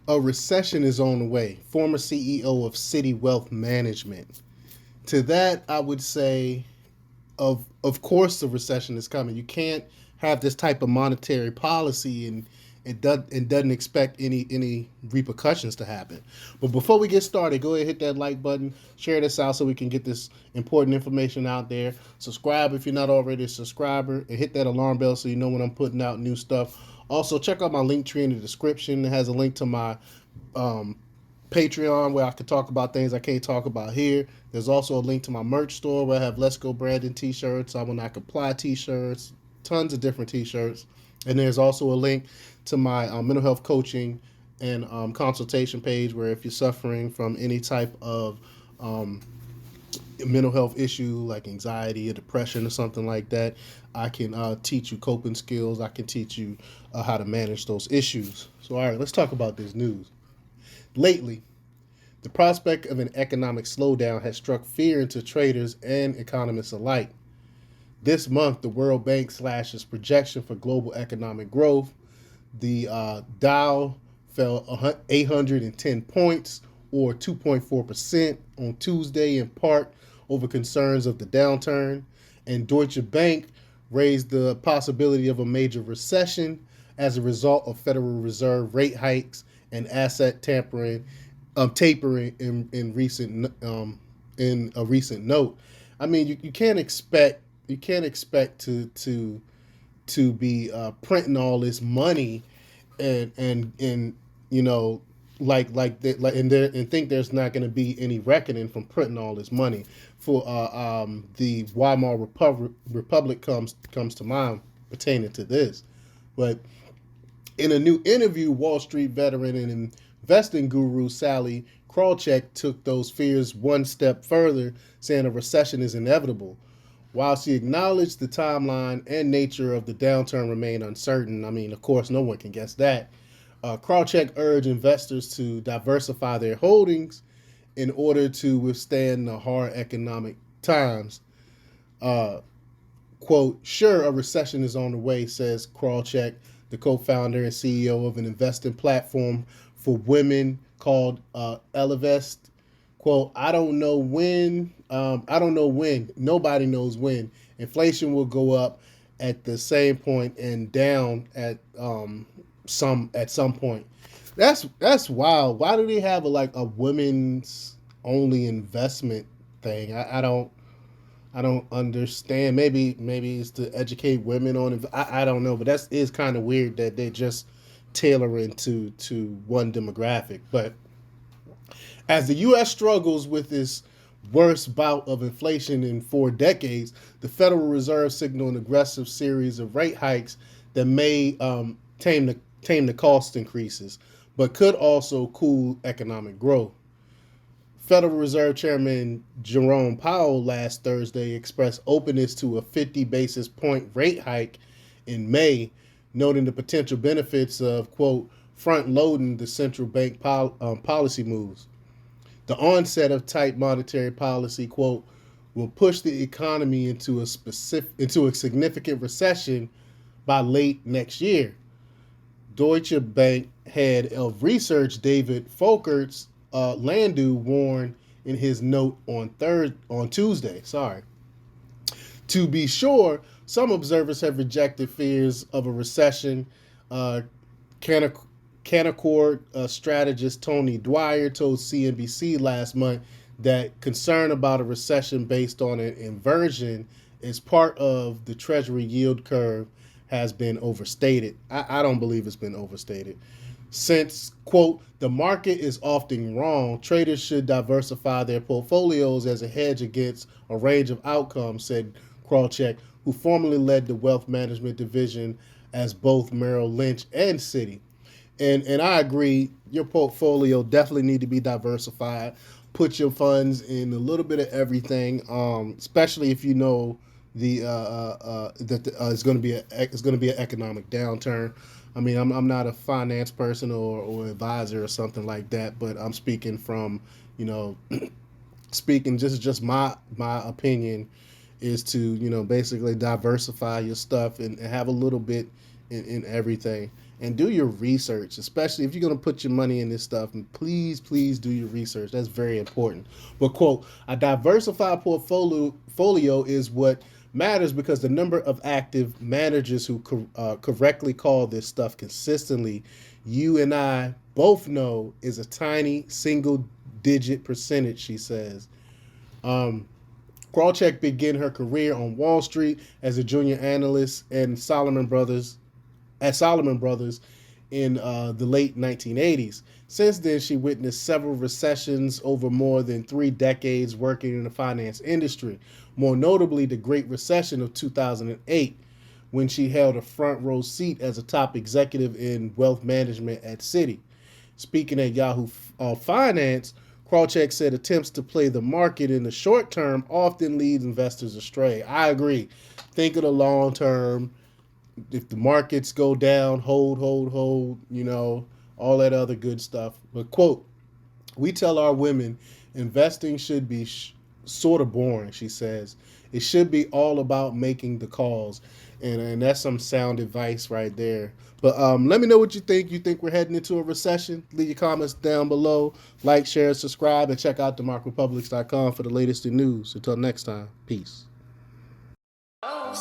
A recession is on the way. Former CEO of Citi Wealth Management. To that, I would say, of course, the recession is coming. You can't have this type of monetary policy and doesn't expect any repercussions to happen. But before we get started, go ahead, hit that like button, share this out so we can get this important information out there. Subscribe if you're not already a subscriber, and hit that alarm bell so you know when I'm putting out new stuff. Also, check out my link tree in the description. It has a link to my um, Patreon where I can talk about things I can't talk about here. There's also a link to my merch store where I have Let's Go Brandon t-shirts, I Will Not Comply t-shirts, tons of different t-shirts. And there's also a link to my mental health coaching and consultation page where if you're suffering from any type of um, mental health issue like anxiety or depression or something like that, I can teach you coping skills. I can teach you how to manage those issues. So, all right, let's talk about this news. Lately, the prospect of an economic slowdown has struck fear into traders and economists alike. This month, the World Bank slashes projection for global economic growth. The Dow fell 810 points, or 2.4%, on Tuesday, in part over concerns of the downturn. And Deutsche Bank raised the possibility of a major recession as a result of Federal Reserve rate hikes and asset tapering in a recent note. I mean, you can't expect to be printing all this money and you know and think there's not going to be any reckoning from printing all this money. For the Weimar Republic comes to mind pertaining to this, but in a new interview, Wall Street veteran and investing guru Sally Krawcheck took those fears one step further, saying a recession is inevitable. While she acknowledged the timeline and nature of the downturn remain uncertain, I mean, of course, no one can guess that. Krawcheck urged investors to diversify their holdings in order to withstand the hard economic times. Uh, Quote, sure, a recession is on the way, says Krawcheck, the co-founder and CEO of an investing platform for women called Elevest. Quote, I don't know when. I don't know when. Nobody knows when. Inflation will go up at the same point and down at some point. That's wild. Why do they have a women's only investment thing? I don't understand. Maybe it's to educate women on it. I don't know, but that is kind of weird that they just tailoring to one demographic. But as the U.S. struggles with its worst bout of inflation in 4 decades, the Federal Reserve signaled an aggressive series of rate hikes that may tame the cost increases, but could also cool economic growth. Federal Reserve Chairman Jerome Powell last Thursday expressed openness to a 50 basis point rate hike in May, noting the potential benefits of, quote, front loading the central bank policy moves. The onset of tight monetary policy, quote, will push the economy into a significant recession by late next year. Deutsche Bank head of research David Folkerts Landu warned in his note on Tuesday. Sorry. To be sure, some observers have rejected fears of a recession. Uh, Canaccord strategist Tony Dwyer told CNBC last month that concern about a recession based on an inversion is part of the Treasury yield curve has been overstated. I don't believe it's been overstated. Since, quote, the market is often wrong, traders should diversify their portfolios as a hedge against a range of outcomes, said Krawcheck, who formerly led the wealth management division as both Merrill Lynch and Citi. And I agree, your portfolio definitely need to be diversified. Put your funds in a little bit of everything, especially if you know that it's going to be an economic downturn. I mean, I'm not a finance person or advisor or something like that, but I'm speaking from, you know, speaking just my opinion is to, you know, basically diversify your stuff and have a little bit in everything. and do your research, especially if you're going to put your money in this stuff. And please do your research. That's very important. But quote, a diversified portfolio is what matters because the number of active managers who correctly call this stuff consistently, you and I both know, is a tiny single digit percentage, she says. Krawcheck began her career on Wall Street as a junior analyst and Solomon Brothers in the late 1980s. Since then, she witnessed several recessions over more than 3 decades working in the finance industry, more notably the Great Recession of 2008, when she held a front row seat as a top executive in wealth management at Citi. Speaking at Yahoo Finance, Krawcheck said attempts to play the market in the short term often lead investors astray. I agree. Think of the long term. If the markets go down, hold, all that other good stuff. But quote, we tell our women investing should be sort of boring, she says. It should be all about making the calls. And that's some sound advice right there. But let me know what you think. You think we're heading into a recession? Leave your comments down below. Like, share, subscribe, and check out themarketpublics.com for the latest in news. Until next time, peace. Oh,